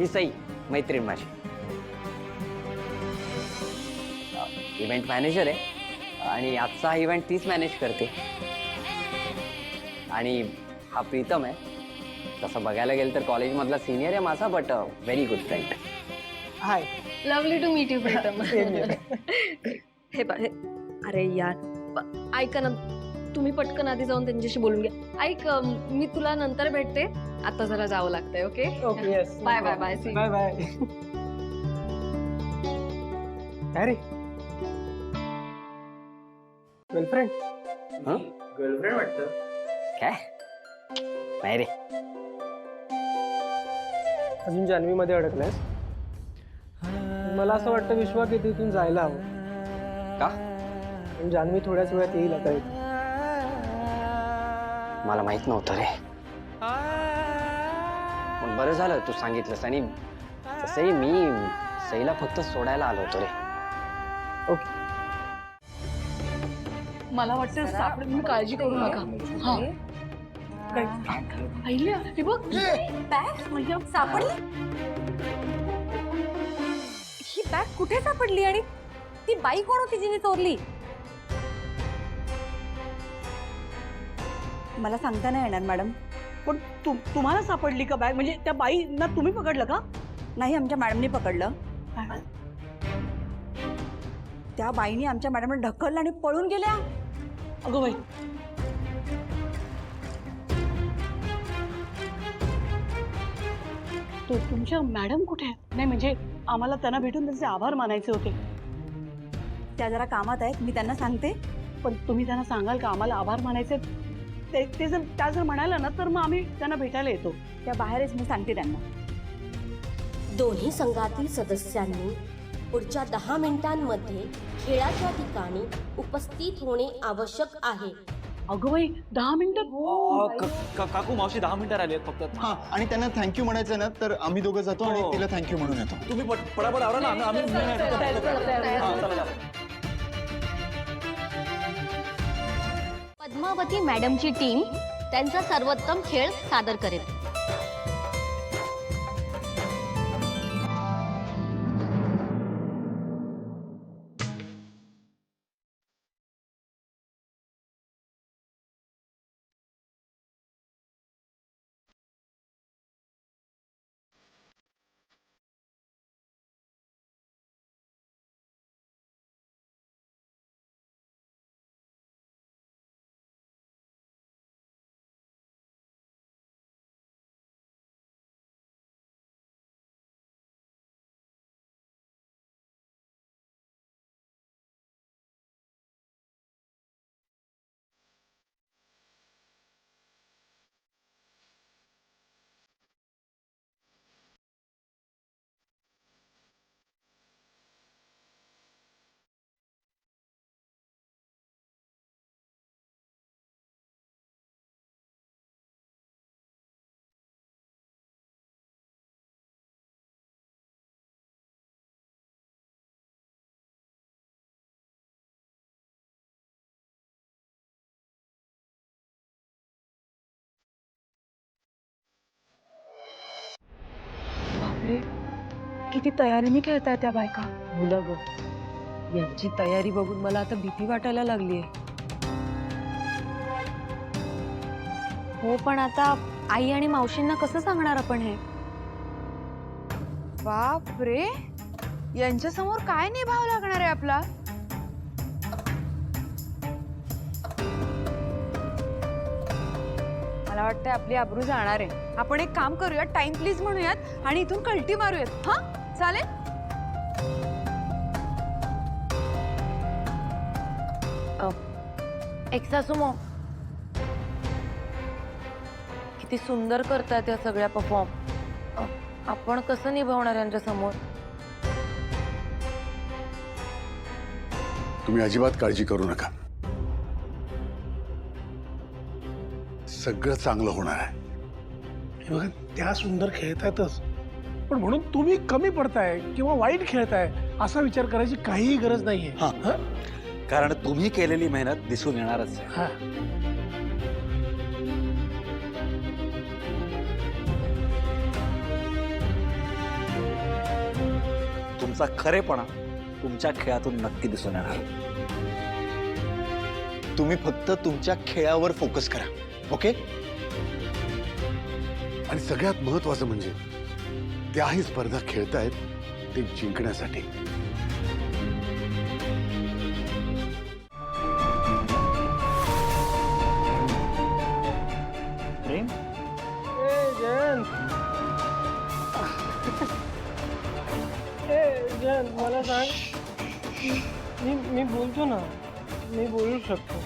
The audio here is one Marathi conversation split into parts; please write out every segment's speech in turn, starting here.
ही सई मैत्रीण माझी, इव्हेंट मॅनेजर आहे आणि आजचा हा इव्हेंट तीच मॅनेज करते. आणि हा प्रीतम आहे. तसं बघायला गेलं तर कॉलेजमधला सिनियर आहे माझा, but very good friend. Hi. Lovely to meet you Pritam. Hey अरे यार, ऐका ना, तुम्ही पटकन आधी जाऊन त्यांच्याशी बोलून घ्या. ऐक, मी तुला नंतर भेटते, आता जरा जावं लागतंय. Okay okay, yes. Bye bye bye. Bye bye. काय रे, गर्लफ्रेंड? गर्लफ्रेंड वाटतं. काय नाही रे, अजून जान्हवीमध्ये अडकलायस? मला असं वाटतं विश्वा की तिथून जायला हवं. का? पण जान्हवी थोड्याच वेळात येईल आता इथे. मला माहित नव्हतं रे. पण बरं झालं तू सांगितलंस. आणि तसंही मी सईला फक्त सोडायला आलो होतो रे. ओके. मला वाटतं सापडेल, तुम्ही काळजी करू नका. हा पहिल्या हे बघ, बॅग सापडली. ही बॅग कुठे सापडली आणि ती बाई कोण होती जिने चोरली? मला सांगता नाही येणार मॅडम. पण तुम्हाला सापडली का बॅग? म्हणजे त्या बाईंना तुम्ही पकडलं का? नाही, आमच्या मॅडमनी पकडलं. त्या बाईने आमच्या मॅडमला ढकललं आणि पळून गेल्या. अगं बाई, तुमच्या मॅडम कुठे आहेत? नाही म्हणजे आम्हाला त्यांना भेटून त्यांचे आभार मानायचे होते. त्या जरा कामात आहेत, मी त्यांना सांगते. पण तुम्ही त्यांना सांगाल का आम्हाला आभार मानायचे? ते जर त्या जर म्हणाल्या ना तर मग आम्ही त्यांना भेटायला येतो. त्या बाहेरच, मी सांगते त्यांना. दोन्ही संघातील सदस्यांनी पुढच्या 10 मिनिटांमध्ये खेळाच्या ठिकाणी उपस्थित होणे आवश्यक आहे. अगं बाई, 10 मिनिटं? काकू मावशी 10 मिनिटं राहिली आहेत फक्त. हा, आणि त्यांना थँक्यू म्हणायचं ना तर आम्ही दोघं जातो आणि तिला थँक्यू म्हणून येतो. तुम्ही पटापट आवरा ना. आम्ही पद्मावती मॅडमची टीम त्यांचा सर्वोत्तम खेळ सादर करेल. किती तयारीने खेळताय त्या बायका. मुलं ग, यांची तयारी बघून मला आता भीती वाटायला लागलीये. हो, पण आता आई आणि मावशींना कसं सांगणार आपण हे? बाप रे, यांच्या समोर काय निभाव लागणार आहे आपला? मला वाटतंय आपली आबरू जाणार आहे. आपण एक काम करूयात, टाइम प्लीज म्हणूयात आणि इथून कल्टी मारूयात. हा, चालेल? एक्सासुमो, किती सुंदर करतात त्या सगळ्या परफॉर्म. आपण कसं निभावणार यांच्या समोर? तुम्ही अजिबात काळजी करू नका, सगळं चांगलं होणार आहे. हे बघा, त्या सुंदर खेळतातच, पण म्हणून तुम्ही कमी पडताय किंवा वाईट खेळताय असा विचार करायची काहीही गरज नाहीये. कारण तुम्ही केलेली मेहनत दिसून येणारच आहे. हा, तुमचा खरेपणा तुमच्या खेळातून नक्की दिसून येणार. तुम्ही फक्त तुमच्या खेळावर फोकस करा. ओके? आणि सगळ्यात महत्वाचं म्हणजे त्याही स्पर्धा खेळतायत ते जिंकण्यासाठी. प्रेम जयंत मला सांग, मी बोलतो ना, मी बोलू शकतो.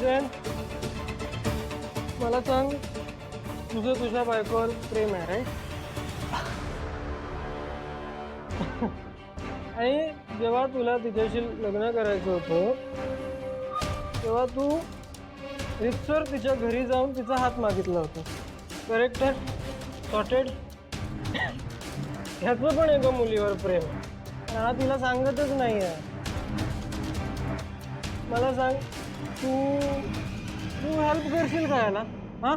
जयंत मला सांग, तुझं तुझ्या बायकोवर प्रेम आहे राईट? आणि जेव्हा तुला तिच्याशी लग्न करायचं होतं तेव्हा तू रितसर तिच्या घरी जाऊन तिचा हात मागितला होता. करेक्ट आहे? सॉर्टेड? ह्याचं पण एका मुलीवर प्रेम आहे. हा तिला सांगतच नाही आहे. मला सांग, तू हेल्प करशील का याला? हां,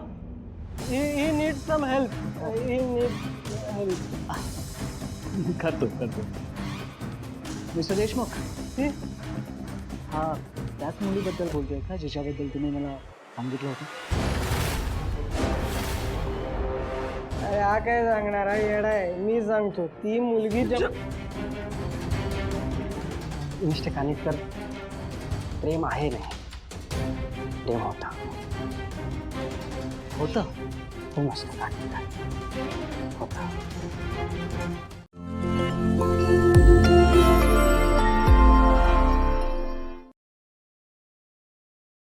ही नीड सम हेल्प. ही नीड हेल्प. करतो. मिस्टर देशमुख, ही हा त्याच मुलीबद्दल बोलतोय का जिच्याबद्दल तुम्ही मला सांगितलं होतं? अरे हा काय सांगणार, हा येडा आहे. मी सांगतो, ती मुलगी मिस्टर कानिटकर, प्रेम आहे नाही, प्रेम होता. हो मिस्टर कानिटकर, होता.